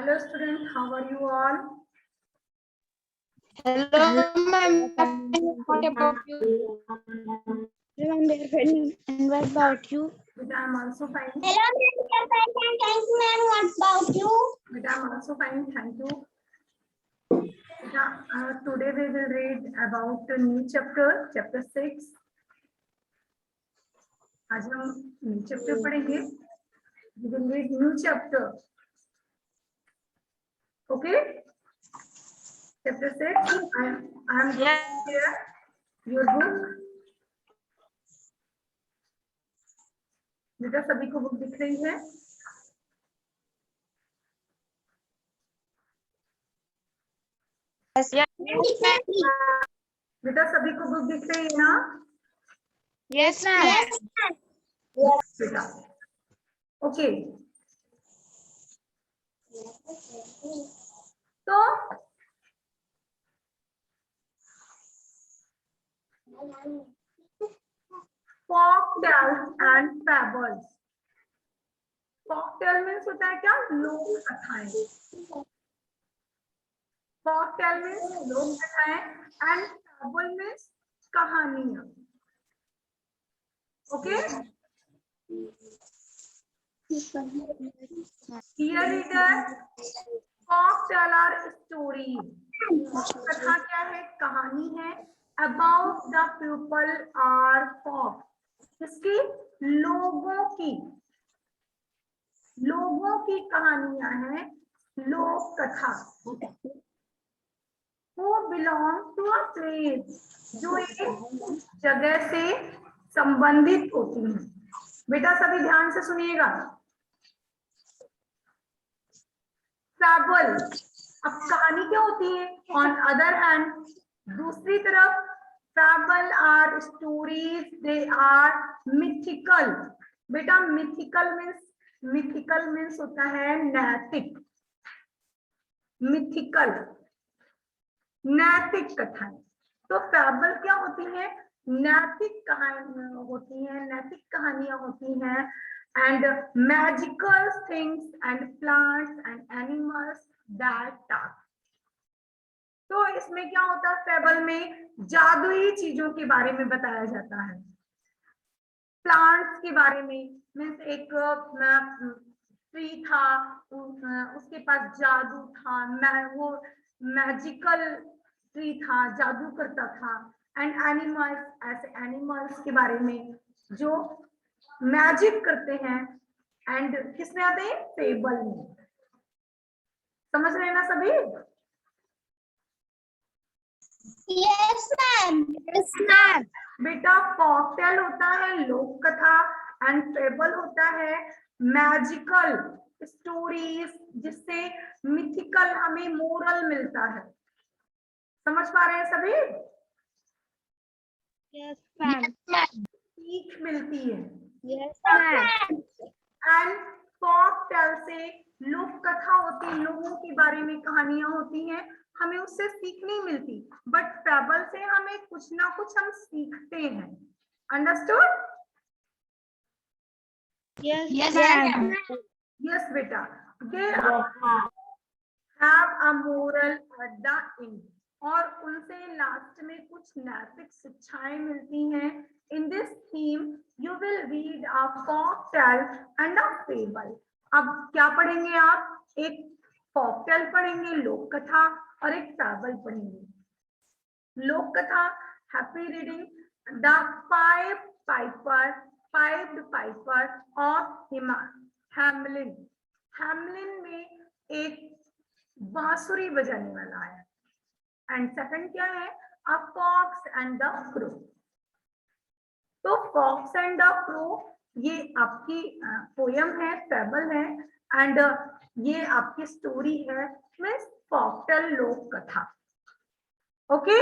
Hello students, how are you all? Hello, ma'am. What about you? And what about you? But I am also fine. Hello, Mr. President. Thank you, ma'am. What about you? But I am also fine. Thank you. Today we will read about the new chapter, chapter 6. आज हम new chapter पढ़ेंगे. We will read new chapter. Okay? Chapter 6. I am here. Your book. बेटा सभी को book दिख रही है? बेटा सभी को बुक दिख रही है ना? Yes, ma'am. Yes, बेटा ओके तो folk tales and fables. folk tale means होता है क्या? लोक कथाएं. folk tale मीन्स लोक कथाएं and fable मीन्स कहानियां. Okay Dear reader, folk tale are stories. कथा क्या है? कहानी है. About the people are folk. इसकी लोगों की कहानियां हैं. लोक कथा. Who belong to a place. जो एक जगह से संबंधित होती हैं. बेटा सभी ध्यान से सुनिएगा. फैबल. अब कहानी क्या होती है? ऑन अदर हैंड दूसरी तरफ fable are stories. They are mythical. बेटा मिथिकल मीन्स होता है नैतिक. मिथिकल नैतिक कथाएं. तो फैबल क्या होती है? नैतिक कहानियां होती हैं. नैतिक कहानियां होती हैं. And magical things and plants and animals that talk. तो इसमें क्या होता है? फेबल में जादुई चीजों के बारे में बताया जाता है. प्लांट्स के बारे में मीन्स एक ट्री था, उसके पास जादू था. वो मैजिकल ट्री था, जादू करता था. एंड एनिमल्स, ऐसे एनिमल्स के बारे में जो मैजिक करते हैं. एंड किसमें आते हैं? फेबल में. समझ रहे हैं ना सभी? yes, ma'am. Yes, ma'am. बेटा folk tale होता है लोक कथा एंड फेबल होता है मैजिकल स्टोरीज जिससे मिथिकल हमें मोरल मिलता है. समझ पा रहे हैं सभी? Yes, ma'am. सीख मिलती है. Yes, ma'am. And folk tale से लोक कथा होती है, लोगों के बारे में कहानियां होती हैं, हमें उससे सीख नहीं मिलती. बट फेबल से हमें कुछ ना कुछ हम सीखते हैं. अंडरस्टूड? Yes, ma'am. यस बेटा. They have a moral at the end. और उनसे लास्ट में कुछ नैतिक शिक्षाएं मिलती हैं. In this theme you will read a folk tale and a fable. अब क्या पढ़ेंगे आप? एक folk tale पढ़ेंगे लोक कथा और एक फेबल पढ़ेंगे. लोक कथा happy reading. The piped piper of Hamelin. Hamelin में एक बांसुरी बजाने वाला है. एंड सेकंड क्या है? A fox and the crow. तो फॉक्स एंड द क्रो ये आपकी पोयम है, फेबल है. एंड ये आपकी स्टोरी है, मीन्स folk tale लोक कथा. Okay?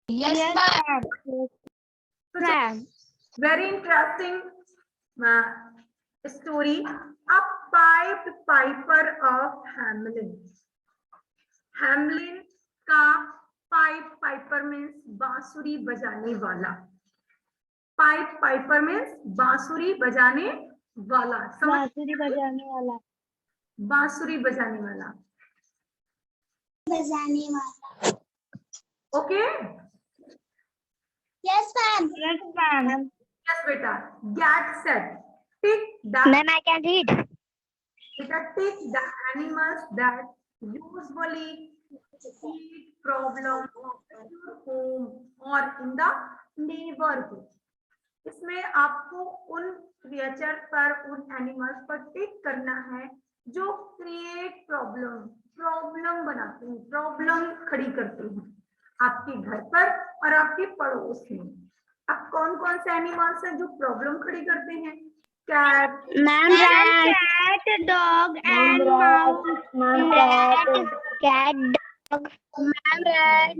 Yes, ma'am. Ma'am. Very interesting story. A piped Piper of Hamelin. Hamelin का पाइपर मीन्स बांसुरी बजाने वाला. पाइपर मीन्स बांसुरी बजाने वाला, समझ, बांसुरी बजाने वाला। बांसुरी बजाने वाला। बजाने वाला। Okay, Yes, ma'am. Yes, ma'am. Yes बेटा। Get set, tick that, Ma'am, I can read. बेटा tick the animals that usually eat problem in your home or in the neighborhood। इसमें आपको उन क्रिएचर पर, उन एनिमल्स पर टिक करना है जो क्रिएट प्रॉब्लम बनाते हैं, प्रॉब्लम खड़ी करते हैं आपके घर पर और आपके पड़ोस में। अब कौन कौन से एनिमल्स हैं जो प्रॉब्लम खड़ी करते हैं? Cat, Ma'am, cat, dog, and mouse. Cat, dog. Ma'am, rat.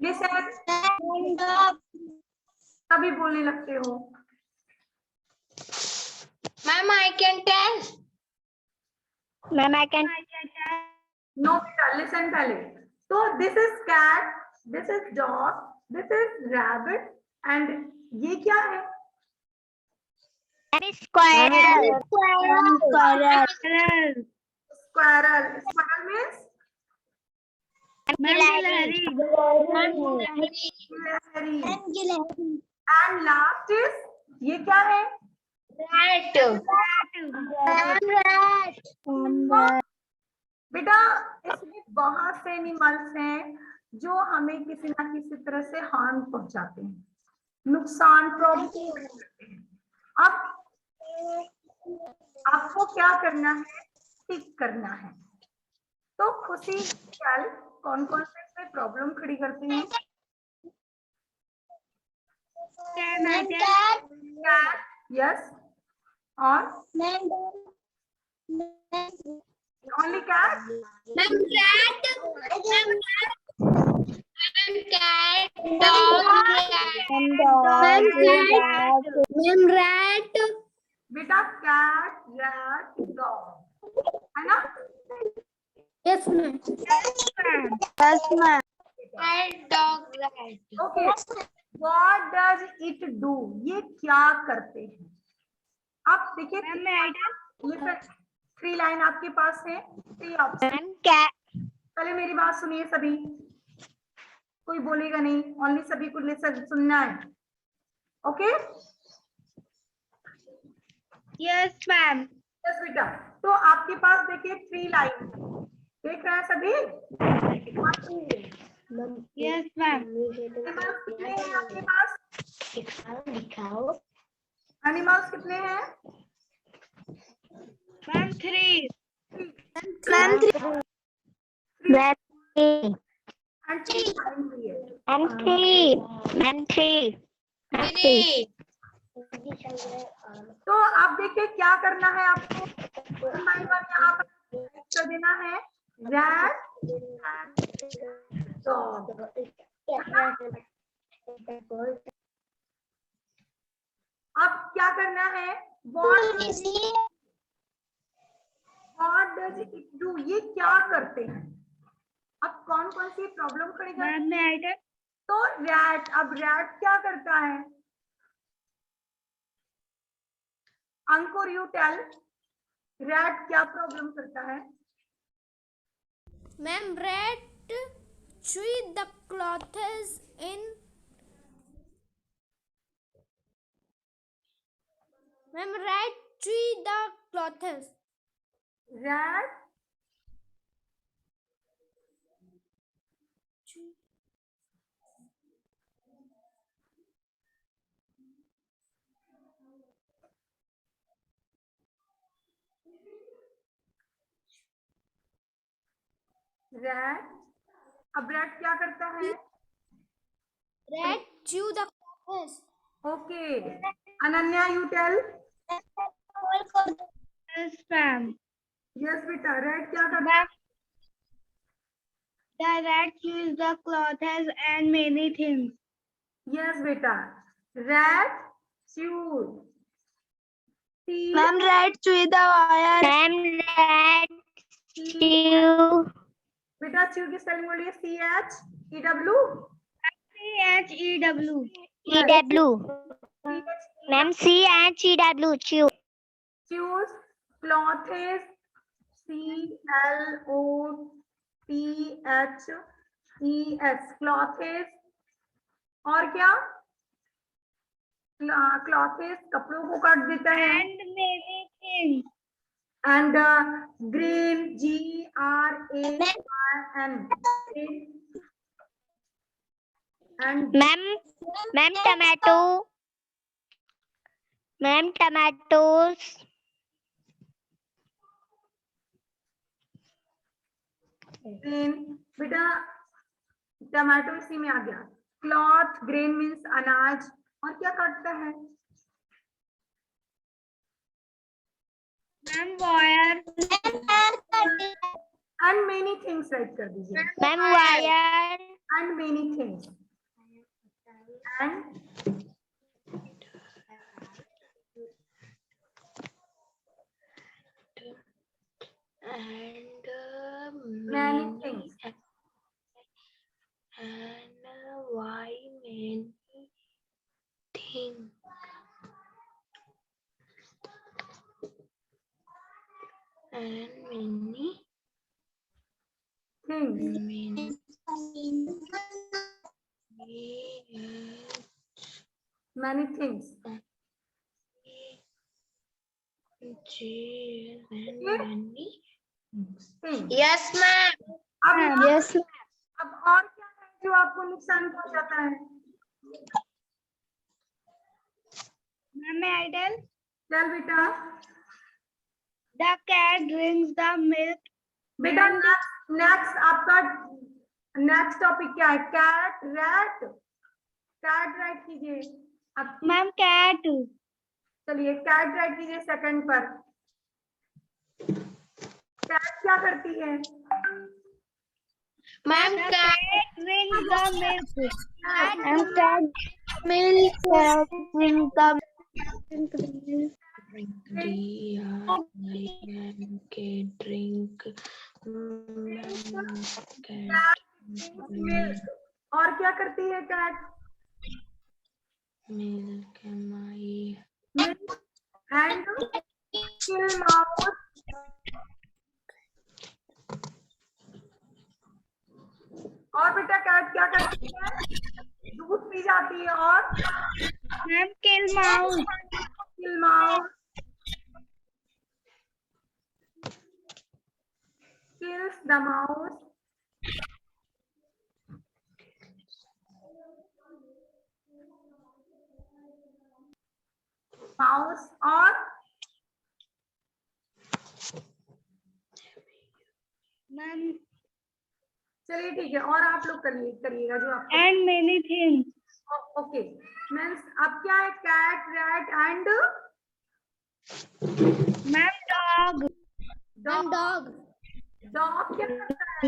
Listen, And dog. तभी बोलने लगते हो। Ma'am, I can tell. Ma'am, I can. No बेटा, लिसन पहले। तो this is cat, this is dog, this is rabbit and ये क्या है? Squirrel. Squirrel. Squirrel. Squirrel means Gilahari. गिलहरी। And Gilehari. And last is, ये क्या है? Rat. बेटा इसमें बहुत से एनिमल्स हैं जो हमें किसी ना किसी तरह से हार्म पहुंचाते हैं, नुकसान, प्रॉब्लम करते हैं। अब आपको क्या करना है? टिक करना है। तो खुशी, चल, कौन कौन से इसमें प्रॉब्लम खड़ी करते हैं? And cat. कैट, यस, और And only cat? Ma'am, rat. Ma'am, cat. Dog. Ma'am, rat. बेटा कैट, रैट, डॉग, है ना? Yes, ma'am. Yes, ma'am. Cat, dog, rat. Okay, what does it do? ये क्या करते हैं? आप देखिए, थ्री लाइन आपके पास है, थ्री ऑप्शन। पहले मेरी बात सुनिए सभी, कोई बोलेगा नहीं, ओनली सभी को लिसन सुनना है। Okay, Yes, ma'am. यस बेटा। तो आपके पास देखिए थ्री लाइन, देख रहे हैं सभी? Yes, ma'am. एनिमल्स कितने हैं आपके पास? एनिमल्स कितने हैं? Ma'am, 3. Ma'am, Ma'am, 3. and three line भी है। And 3. And 3. 3. तो आप देखिए क्या करना है आपको, वन यहाँ पर कर देना है, रैट, डॉग। अब क्या करना है? What does it do? ये क्या करते हैं? अब कौन कौन सी प्रॉब्लम खड़ी करते हैं? Ma'am, may I tell? तो रैट, अब रैट क्या करता है? अंकुर, यू टेल, रैट क्या प्रॉब्लम करता है? Ma'am, rat chew the clothes in. Ma'am, rat chew the clothes. Rat rat, अब रैट क्या करता है? Rat chew the clothes. Okay, Ananya, you tell. Yes, ma'am. Yes बेटा, रैट क्या करता है? The rat chews the clothes and many things. Yes बेटा, rat chew, Ma'am, rat chew the wire. Ma'am, rat chew. बेटा chew की spelling बोलिए, CHEW। CHEW. CHEW, Ma'am, CHEW, chew. Choose. Clothes. CLOTHES. Clothes. और क्या? Clothes कपड़ों को काट देता है. And many things. And green, GRAIN. And Ma'am, tomato. Ma'am, tomatoes. Grain. बेटा टमाटो इसी में आ गया. क्लॉथ. ग्रेन मीन्स अनाज. और क्या काटता है? Ma'am, wire. And many things right कर दीजिए. Ma'am, wire. And many things. And many things. And why many things? And many Things. Many things. Things. Yes, ma'am. अब Yes. अब और क्या है जो आपको नुकसान पहुंचाता है? Ma'am, may I tell? चल बेटा. The cat drinks the milk. बेटा नेक्स्ट आपका नेक्स्ट टॉपिक क्या है? कैट. रैट. कैट राइट कीजिए. अब Ma'am, cat. चलिए कैट राइट कीजिए सेकंड पर. कैट क्या करती है? Ma'am, cat drinks the milk. Ma'am, cat milk. Drinks the milk. और क्या करती है cat? milk. Milk and kill mouse. और बेटा कैट क्या करती है? दूध पी जाती है. और Ma'am, kill mouse. Kill mouse. kills the mouse. Mouse. और Ma'am, चलिए ठीक है. और आप लोग करिएगा जो आप. and many things. Okay means अब क्या है? Cat, rat and Ma'am, dog. Dog. Dog. Dog क्या करता है?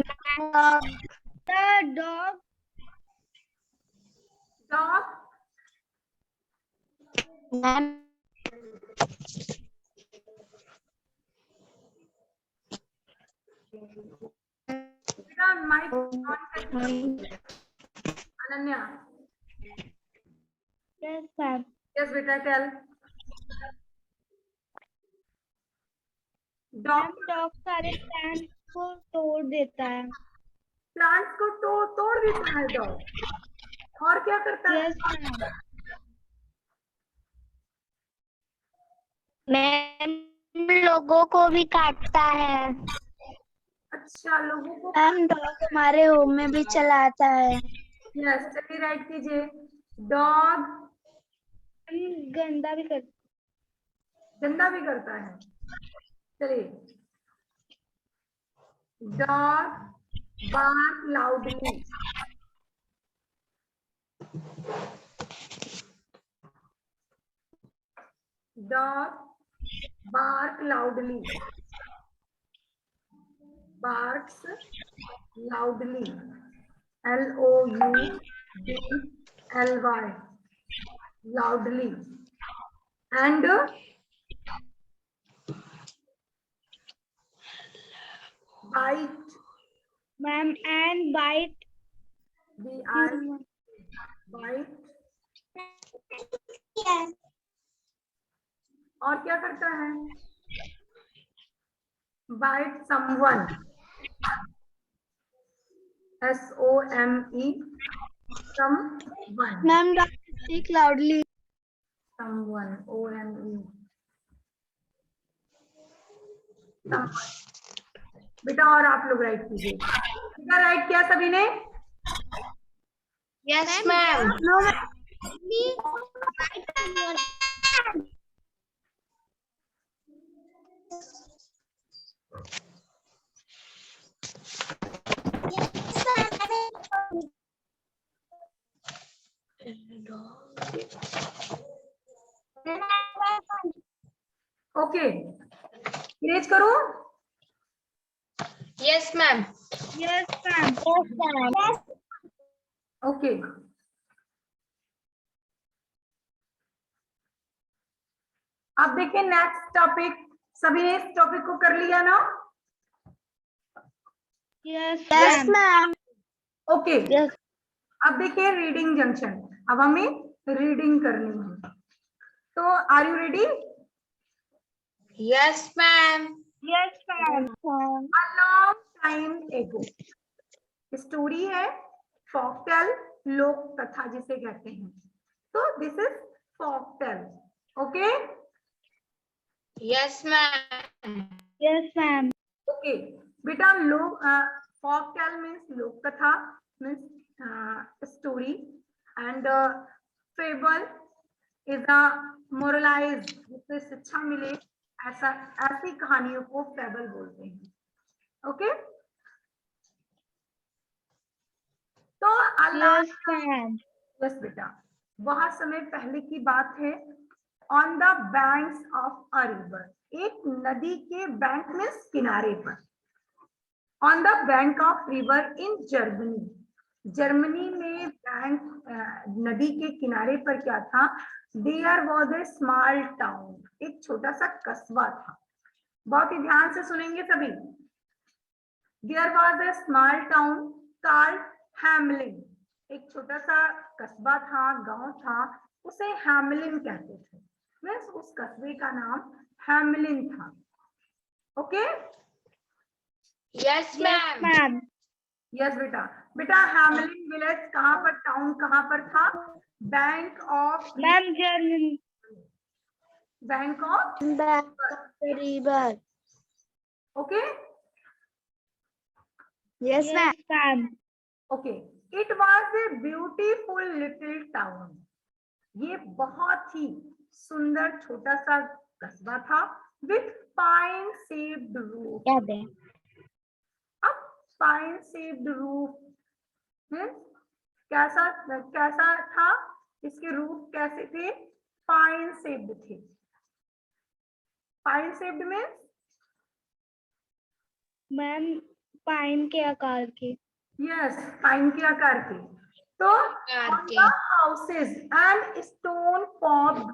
The dog. Dog Ma'am. बेटा माइक ऑन करिए. अनन्या. Yes, ma'am. यस बेटा टेल. Ma'am, डॉग dog सारे plants को तोड़ देता है. प्लांट्स को तोड़ देता है. डॉग. और क्या करता है? Yes, ma'am. मैम, लोगों को भी काटता है. अच्छा लोगों को. मैम, डॉग हमारे होम में भी चला आता है. यस चलिए राइट कीजिए. डॉग गंदा भी करता है. चलिए. Dog bark loudly. Dog bark loudly. barks loudly. LOUDLY. Loudly. And bite. Ma'am, and bite. BI. Bite. Yes. और क्या करता है? Bite someone, SOME, someone, Ma'am, speak loudly. someone, OME, someone. बेटा और आप लोग राइट कीजिए। बेटा राइट किया सभी ने? Yes, ma'am. No, ma'am. Okay, erase करूं? Yes, ma'am. Yes, ma'am. Yes, ma'am. Okay, अब देखिए नेक्स्ट टॉपिक। सभी ने इस टॉपिक को कर लिया ना? Yes, ma'am. Okay, Yes. अब देखिए रीडिंग जंक्शन। अब हमें रीडिंग करनी है, तो are you ready? Yes, ma'am. Yes, ma'am. A long time ago, story है, फोकटेल, लोक कथा जिसे कहते हैं। तो this is folktale. Okay Yes, ma'am. Yes, ma'am. Okay बेटा, लोक फोकटेल मीन्स लोक कथा, means story, and fable is a moralize, जिससे शिक्षा मिले, ऐसी कहानियों को फेबल बोलते हैं। ओके तो Yes, ma'am. यस बेटा, बहुत समय पहले की बात है। On the banks of a river, एक नदी के बैंक में किनारे पर। On the bank of river in Germany, Germany में बैंक नदी के किनारे पर क्या था? There was a small town, एक छोटा सा कस्बा था। बहुत ही ध्यान से सुनेंगे सभी। There was a small town called Hamelin, एक छोटा सा कस्बा था, गांव था, उसे हैमलिन कहते थे। मीन्स उस कस्बे का नाम हैमलिन था। Okay Yes, ma'am. यस बेटा, बेटा हैमलिन विलेज कहाँ पर, टाउन कहाँ पर था? Bank of Ma'am, German. Bank of River. Okay Yes, ma'am. Okay it was a beautiful little town, ये बहुत ही सुंदर छोटा सा कस्बा था। विथ पाइन शेप्ड रूफ, याद है। अब पाइन शेप्ड रूफ कैसा कैसा था? इसके रूफ कैसे थे? पाइन शेप्ड थे। पाइन शेप्ड में मैम, पाइन के आकार के। यस, पाइन के आकार के। तो हाउसेस एंड स्टोन पॉप्ड,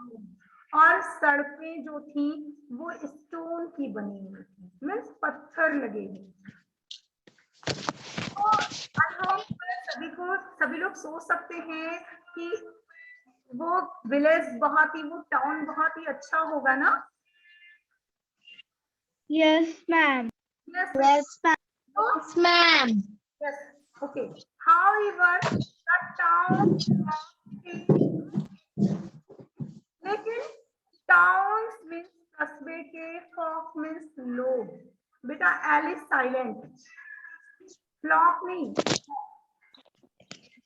और सड़कें जो थी वो स्टोन की बनी हुई थी, मीन्स पत्थर लगे हुए। तो सभी लोग सोच सकते हैं कि वो विलेज बहुत ही, वो टाउन बहुत ही अच्छा होगा ना? Yes ma'am. Yes Yes, ma'am. Yes okay. However the town, लेकिन टाउन मीन्स कस्बे के, फॉक मीन्स लोग। बेटा एल इज साइलेंट, फ्लॉक नहीं।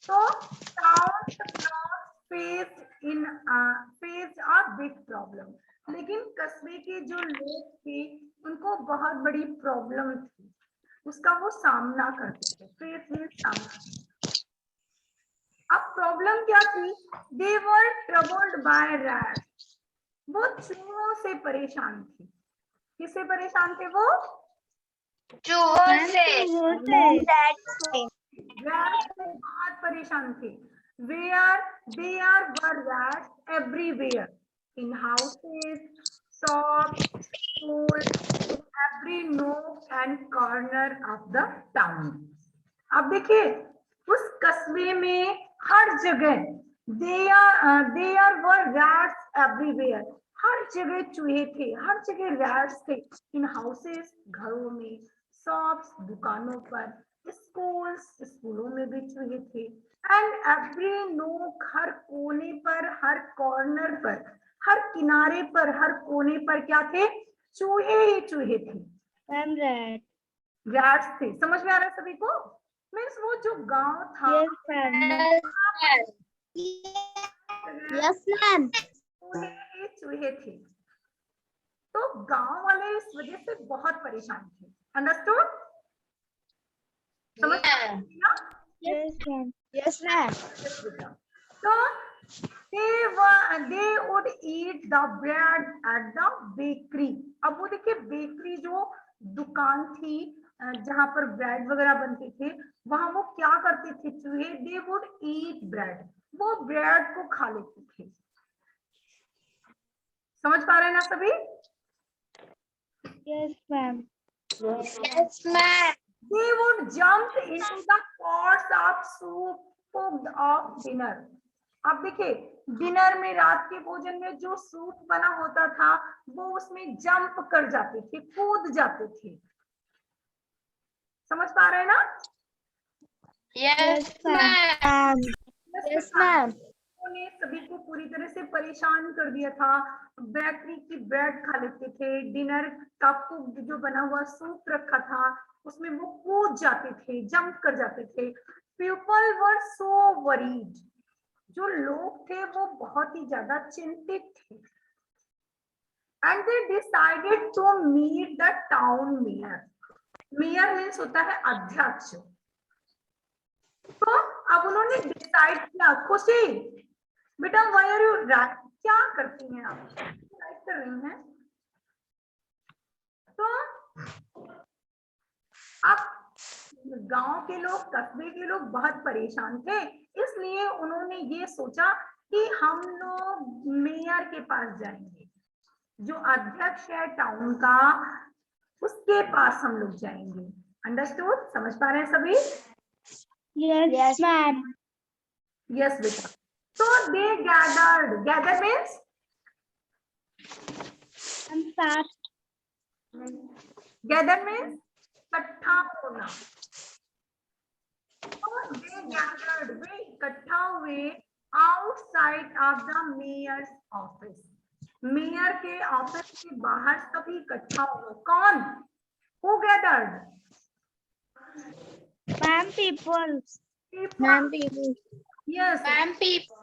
तो town face a big problem, लेकिन कस्बे के जो लोग थे उनको बहुत बड़ी प्रॉब्लम थी, उसका वो सामना करते थे। फेस मीन्स सामना। अब प्रॉब्लम क्या थी? दे वर ट्रबल्ड बाय रैट्स, वो चूहों से परेशान थे। किससे परेशान थे वो? चूहों से। रैट्स से बहुत परेशान थे। Where there were rats everywhere, in houses, shops, school, every nook and corner of the town. अब देखिए उस कस्बे में हर जगह There were rats everywhere. हर जगह चूहे थे, हर जगह रैट्स थे. इन हाउसेस, घरों में, शॉप्स, दुकानों पर, स्कूल्स, स्कूलों में भी चूहे थे. एंड एवरी नोक, हर कोने पर, हर कॉर्नर पर, हर किनारे पर, हर कोने पर क्या थे? चूहे ही चूहे थे. Ma'am, rat. रैट्स थे. समझ में आ रहा है सभी को? मीन्स वो जो गांव था, Yes, ma'am. Yes, ma'am. चूहे ही चूहे थे. तो गांव वाले इस वजह से बहुत परेशान थे. अंडरस्टूड? समझ में आया? Yes, ma'am. Yes, ma'am. So they would eat the bread at the bakery. अब वो देखिए बेकरी जो दुकान थी जहां पर ब्रेड वगैरह बनते थे, वहां वो क्या करते थे चूहे? They would eat bread. वो ब्रेड को खा लेते थे. समझ पा रहे हैं ना सभी? Yes, ma'am. Yes, ma'am. They would jump into the pots of soup cooked of dinner. अब देखिए डिनर में, रात के भोजन में जो सूप बना होता था, वो उसमें जंप कर जाते थे, कूद जाते थे. समझ पा रहे हैं ना? Yes, ma'am. Yes, ma'am. उन्होंने सभी को पूरी तरह से परेशान कर दिया था. बेकरी की ब्रेड खा लेते थे, डिनर का कुक जो बना हुआ सूप रखा था उसमें वो कूद जाते थे, जंप कर जाते थे. People were so worried. जो लोग थे वो बहुत ही ज्यादा चिंतित थे. And they decided to meet the town mayor. Mayor means होता है अध्यक्ष. तो अब उन्होंने डिसाइड किया. खुशी बेटा, व्हाई आर यू क्या करती हैं आप? डिसाइड कर रही हैं. तो अब गांव के लोग, कस्बे के लोग बहुत परेशान थे, इसलिए उन्होंने ये सोचा कि हम लोग मेयर के पास जाएंगे, जो अध्यक्ष है टाउन का, उसके पास हम लोग जाएंगे. अंडरस्टूड? समझ पा रहे हैं सभी? Yes, ma'am. यस बेटा. So they gathered. Gather means I'm fast. gather means इकट्ठा होना. So they gathered. वे इकट्ठा हुए outside of the mayor's office. Mayor के ऑफिस के बाहर सभी इकट्ठा हुए. कौन? Who gathered? Ma'am, people. People. Ma'am, people. Yes. Ma'am, people.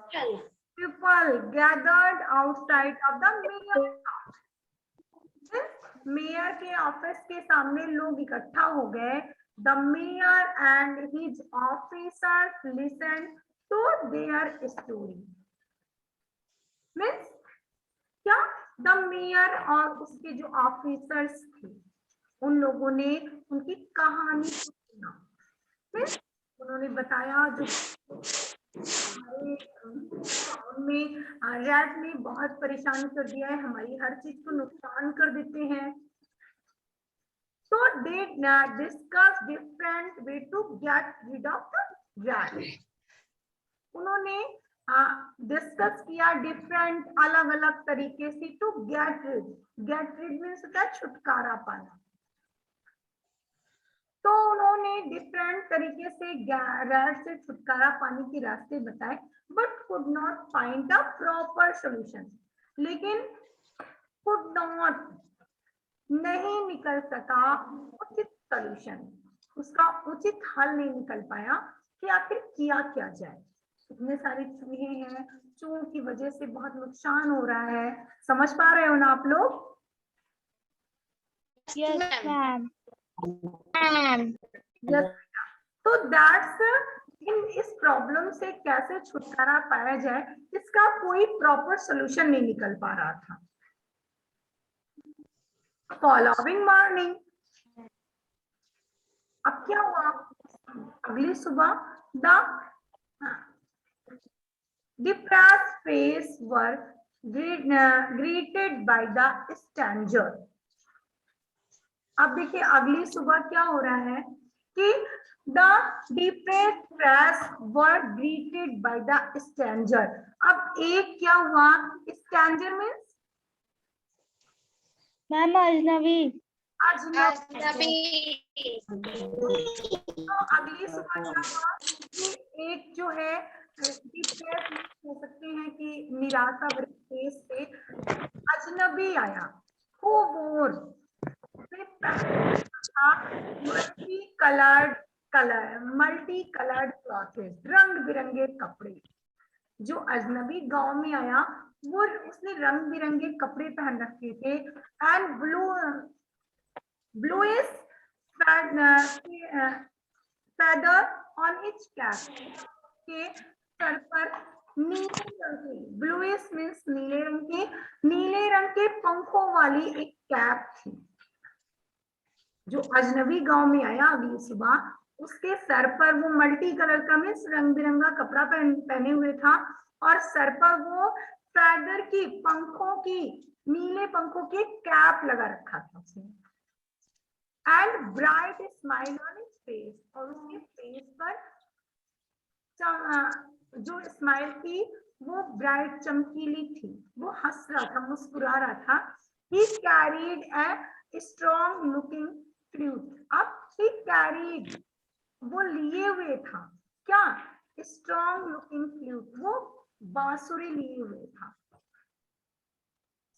People gathered outside of the mayor's office. Mayor के ऑफिस के सामने लोग इकट्ठा हो गए. The mayor and his officers listened to their story. Means क्या? The mayor और उसके जो ऑफिसर्स थे, उन लोगों ने उनकी कहानी सुना. Means उन्होंने बताया जो हमारे टाउन में रैट ने बहुत परेशान कर दिया है, हमारी हर चीज को नुकसान कर देते हैं. So they discuss different way to get rid of the rat. उन्होंने डिस्कस किया डिफरेंट, अलग अलग तरीके से to get rid. Get rid means होता है छुटकारा पाना. तो उन्होंने डिफरेंट तरीके से रैट से छुटकारा पाने के रास्ते बताए, but could not find a proper solution. लेकिन कुड नॉट, नहीं निकल सका उचित सोल्यूशन, उसका उचित हल नहीं निकल पाया कि आखिर किया क्या जाए. इतने सारे चूहे हैं, चूहों की वजह से बहुत नुकसान हो रहा है. समझ पा रहे हो ना आप लोग? Yes, ma'am. Ma'am. Yes. तो दैट्स इस प्रॉब्लम से कैसे छुटकारा पाया जाए, इसका कोई प्रॉपर सोल्यूशन नहीं निकल पा रहा था. फॉलोइंग मॉर्निंग, अब क्या हुआ? अगली सुबह the depressed face were greeted by the stranger. अब देखिए अगली सुबह क्या हो रहा है कि the depressed press were greeted by the stranger. अब एक क्या हुआ, stranger means मैम अजनबी। अजनबी। तो अगली सुबह क्या हुआ कि एक जो है depressed कह सकते हैं कि निराशाग्रस्त फेस से अजनबी आया, who wore multi coloured clothes, रंग बिरंगे कपड़े। जो अजनबी गांव में आया वो उसने रंग बिरंगे कपड़े पहन रखे थे and bluish feather on its cap, के सर पर नीले रंग के, ब्लूइश मीन्स नीले रंग के पंखों वाली एक कैप थी। जो अजनबी गांव में आया अगली सुबह, उसके सर पर वो मल्टी कलर का मीन्स रंग बिरंगा कपड़ा पहने हुए था और सर पर वो फैदर की पंखों की, नीले पंखों की कैप लगा रखा था उसने। And bright smile on his face, और उसके फेस पर जो स्माइल थी वो ब्राइट चमकीली थी, वो हंस रहा था, मुस्कुरा रहा था। He carried a strong looking flute. अब he carried, वो लिए हुए था क्या, स्ट्रॉन्ग लुकिंग फ्लूट, वो बांसुरी लिए हुए था।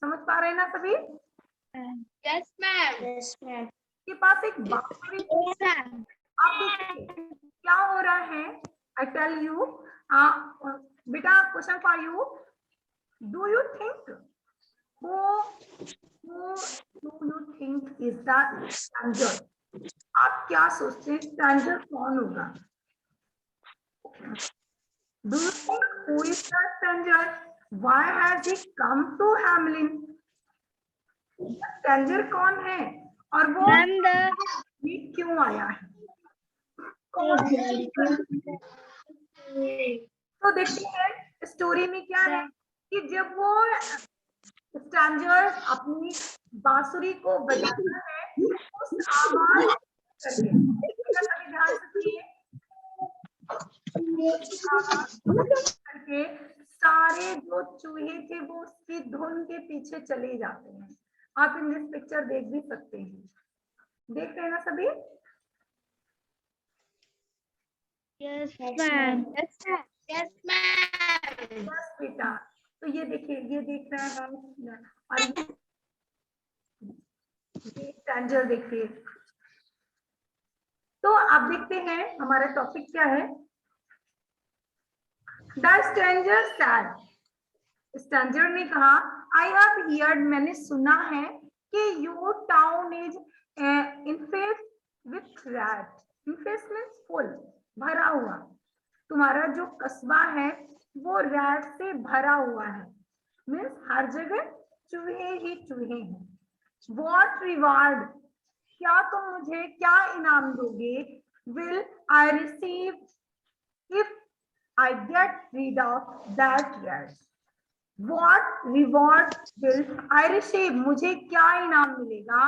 समझ पा रहे हैं ना सभी? Yes, ma'am. Yes, ma'am. के पास एक बांसुरी। अब देखिए क्या हो रहा है, आई टेल यू। बेटा question for you, do you think who do you think is the stranger? आप क्या सोचते हैं stranger कौन होगा? Do you think who is the stranger? Why has he come to Hamlin? stranger कौन है और वो ये क्यों आया है? तो देखते हैं स्टोरी में क्या है कि जब वो स्ट्रेंजर अपनी बांसुरी को बजाता है उस आवाज करके, सभी ध्यान से करके सारे जो चूहे थे वो उसकी धुन के पीछे चले जाते हैं। आप इन दिस पिक्चर देख भी सकते हैं, देख रहे हैं ना सभी? Yes ma'am. Yes, ma'am. बस बेटा, तो ये देखिए, ये देख रहे हैं और ये स्ट्रेंजर देखिए। तो आप देखते हैं हमारा टॉपिक क्या है। द स्ट्रेंजर सैड, स्ट्रेंजर ने कहा, आई हैव हियर्ड, मैंने सुना है कि your town is infested with rat. Infested means full, भरा हुआ। तुम्हारा जो कस्बा है वो रैट से भरा हुआ है, मीन्स हर जगह चूहे ही चूहे हैं। व्हाट रिवार्ड, क्या तुम मुझे क्या इनाम दोगे? Will I receive if I get rid of that rat. What reward will I receive, मुझे क्या इनाम मिलेगा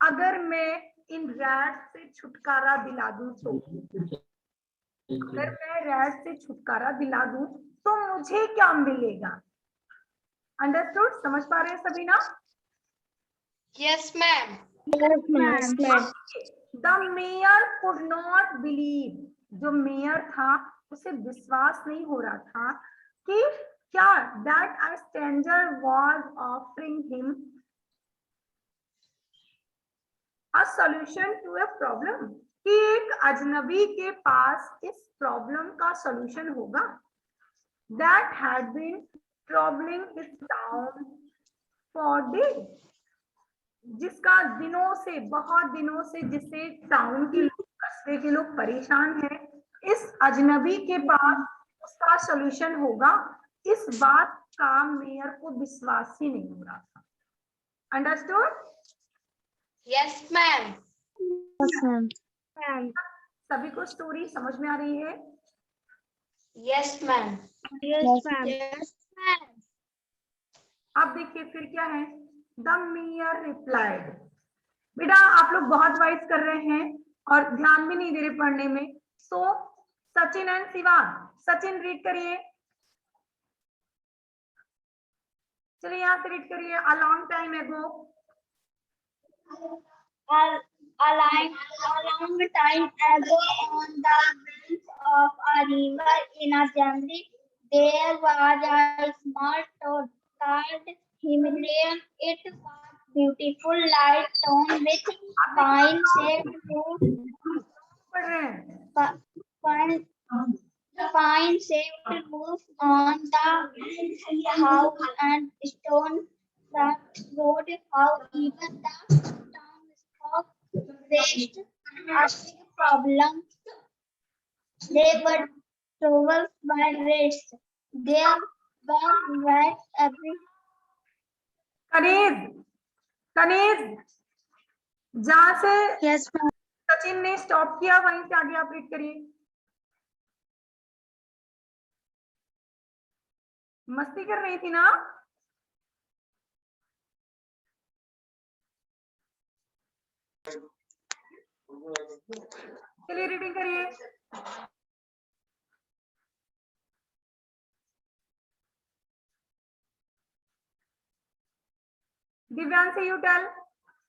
अगर मैं इन रैट से छुटकारा दिला दूं तो? अगर मैं रैट से छुटकारा दिला दूं तो मुझे क्या मिलेगा? अंडरस्टूड? समझ पा रहे हैं सभी ना? Yes, ma'am. The mayor could not believe, जो मेयर था उसे विश्वास नहीं हो रहा था कि क्या that a stranger was offering him a solution to a problem, कि एक अजनबी के पास इस प्रॉब्लम का सॉल्यूशन होगा। That had been troubling his town for days, जिसका दिनों से, बहुत दिनों से, जिससे टाउन के लोग, कस्बे के लोग परेशान हैं, इस अजनबी के पास उसका सॉल्यूशन होगा। इस बात का मेयर को विश्वास ही नहीं हो रहा था। अंडरस्टूड? Yes, ma'am. सभी को स्टोरी समझ में आ रही है? Yes, ma'am. Yes ma'am. Yes, ma'am. अब देखिए फिर क्या है। द मेयर रिप्लाइड, बेटा आप लोग बहुत वाइज कर रहे हैं, और ध्यान भी नहीं दे रहे पढ़ने में। सो सचिन एंड शिवा, सचिन रीड करिए, चलिए यहाँ से रीड करिए। अ लॉन्ग टाइम एगो, A long time ago, on the banks of a river in a jungle, there was a small toad called Himalayan. It was beautiful, light tone with fine shaped roots, पढ़ रहे हैं। fine, fine shaped roof on the house and stone flagged road. How even the townsfolk faced a big problem. They were troubled by rats. There were rats every. कनीज, कनीज, जहां से Yes, ma'am. Sachin ने stop किया वहीं से आगे आप read करिए। मस्ती कर रही थी ना? चलिए रीडिंग करिए। दिव्यांशी यू टेल,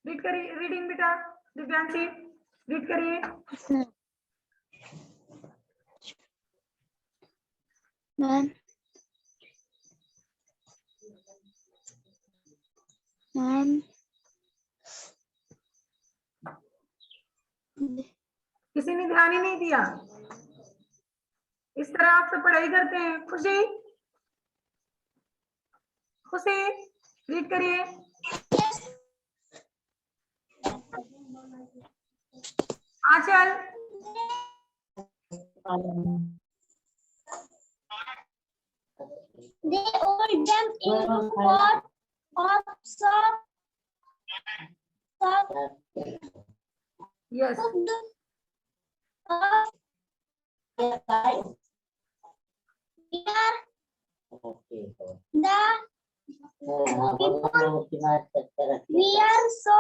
रीड करिए, रीडिंग बेटा। दिव्यांशी रीड करिए। Ma'am. Ma'am. किसी ने ध्यान ही नहीं दिया। इस तरह आप सब पढ़ाई करते हैं। खुशी, खुशी रीड करिए। आंचल, They all jumped into pot of soap. Yes, We are so.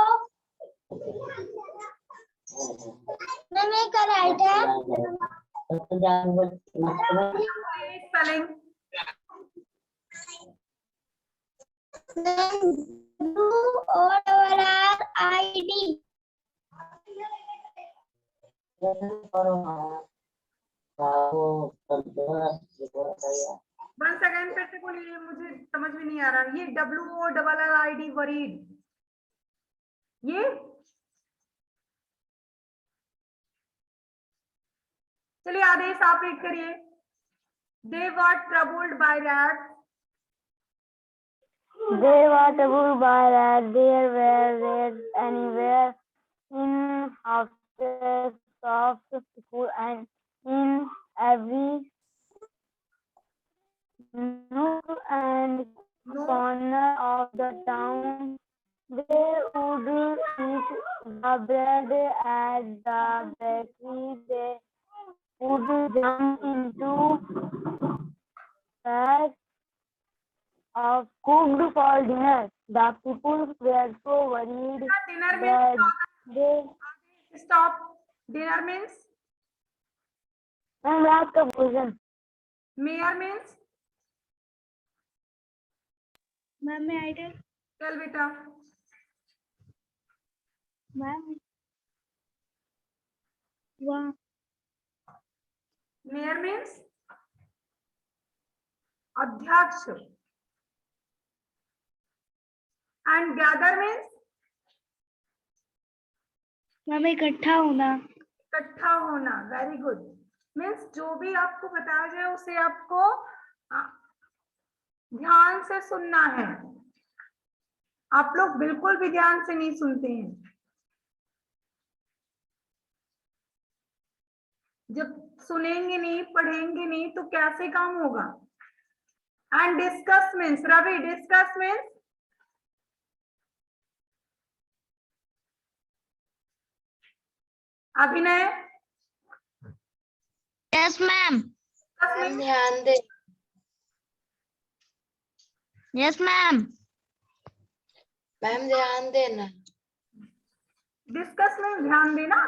मैंने कराइट है। स्पेलिंग। WORRID. वन सेकेंड फिर से बोलिए, मुझे समझ में नहीं आ रहा। ये WORRID वरीड, ये चलिए आदेश आप रीड करिए। They were troubled by rats. They were troubled by rats. There were rats anywhere, in houses, shops, schools, and in every nook and corner of the town. They would eat the bread at the bakery. They would jump into bags of cooked for dinner. The people were so worried Dinner that means they stop. Dinner means and रात का भोजन। mayor means ma'am मैं idea चल बेटा। Ma'am वाह mayor means अध्यक्ष, and gather means ma'am इकट्ठा होना। इकट्ठा होना। Very good. मीन्स जो भी आपको बताया जाए उसे आपको ध्यान से सुनना है। आप लोग बिल्कुल भी ध्यान से नहीं सुनते हैं। जब सुनेंगे नहीं, पढ़ेंगे नहीं तो कैसे काम होगा। And discuss means, Ravi discuss means अभिनय। Yes ma'am. ध्यान दे। Yes ma'am. मैम ध्यान देना। डिस्कस में ध्यान देना।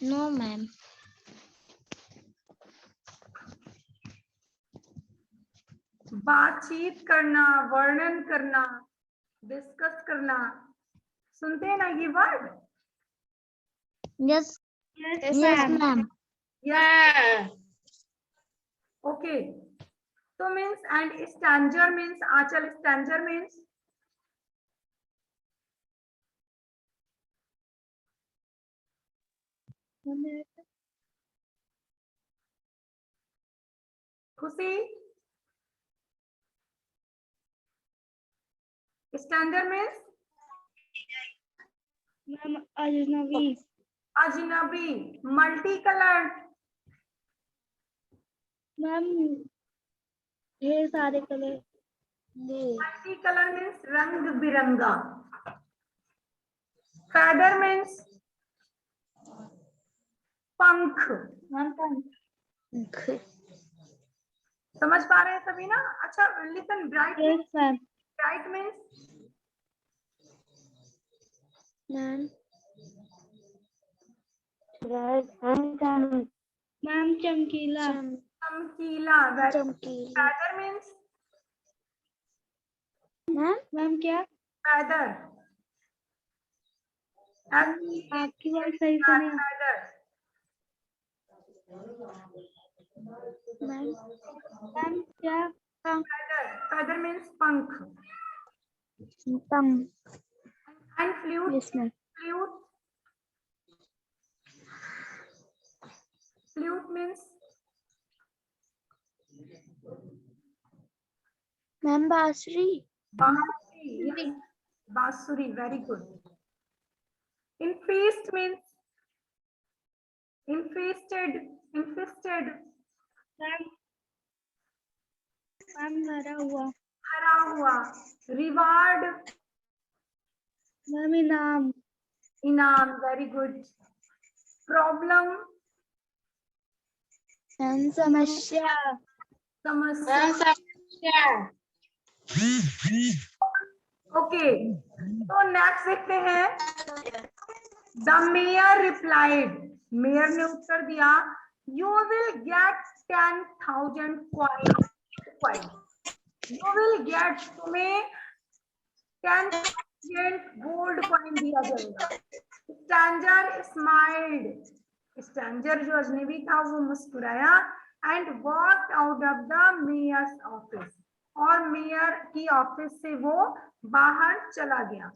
No, ma'am. बातचीत करना, वर्णन करना, डिस्कस करना, सुनते हैं ना ये word? Yes. Yes, Yes, ma'am. ma'am. Yes. Okay. So means and stranger means Achal, stranger means खुशी, stranger means Ma'am, Ajnabi. अजनबी, मल्टी कलर्ड, Ma'am, ढेर सारे कलर. मल्टी कलर मीन्स रंग बिरंगा, फेदर मीन्स पंख। समझ पा रहे हैं सभी ना? अच्छा listen, bright, Yes, ma'am. Bright means Ma'am. Ma'am, चमकीला. चमकीला, फेदर मीन्स Ma'am, क्या? फेदर, आपकी बात सही से नहीं. फेदर, Ma'am, क्या? फेदर मीन्स पंख। And flute, Yes, ma'am. Flute, flute means Ma'am, बांसुरी. बांसुरी, बांसुरी, very good. Infest means infested, infested, Ma'am, भरा हुआ. हरा हुआ, reward, Ma'am, इनाम. इनाम, very good, problem, Ma'am, समस्या. समस्या, ओके। तो नेक्स्ट देखते हैं, द मेयर रिप्लाइड, मेयर ने उत्तर दिया, you will get 10,000 coin, you will get, तुम्हें 10,000 गोल्ड कॉइन दिया जाएगा। स्ट्रेंजर स्माइल्ड, स्ट्रेंजर जो अजनबी था वो मुस्कुराया, and walked out of the mayor's office, और मेयर की ऑफिस से वो बाहर चला गया।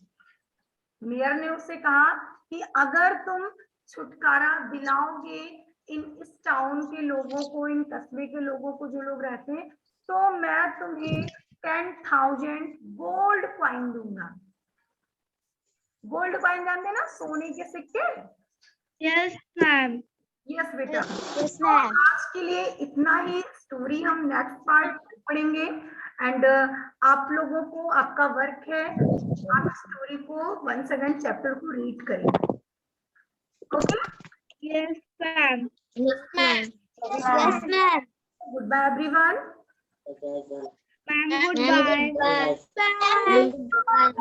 मेयर ने उससे कहा कि अगर तुम छुटकारा दिलाओगे इस टाउन के लोगों को, इन कस्बे के लोगों को जो लोग रहते हैं, तो मैं तुम्हें 10,000 गोल्ड कॉइन दूंगा। गोल्ड कॉइन जानते हैं ना, सोने के सिक्के। Yes, ma'am. यस बेटा। Yes, तो ma'am. आज के लिए इतना ही, स्टोरी हम नेक्स्ट पार्ट पढ़ेंगे। एंड आप लोगों को, आपका वर्क है, आप स्टोरी को वंस अगेन चैप्टर को रीड करें। Okay, Yes, ma'am. Yes, ma'am. Yes, ma'am. Goodbye everyone. Ma'am, goodbye. Goodbye. Bye.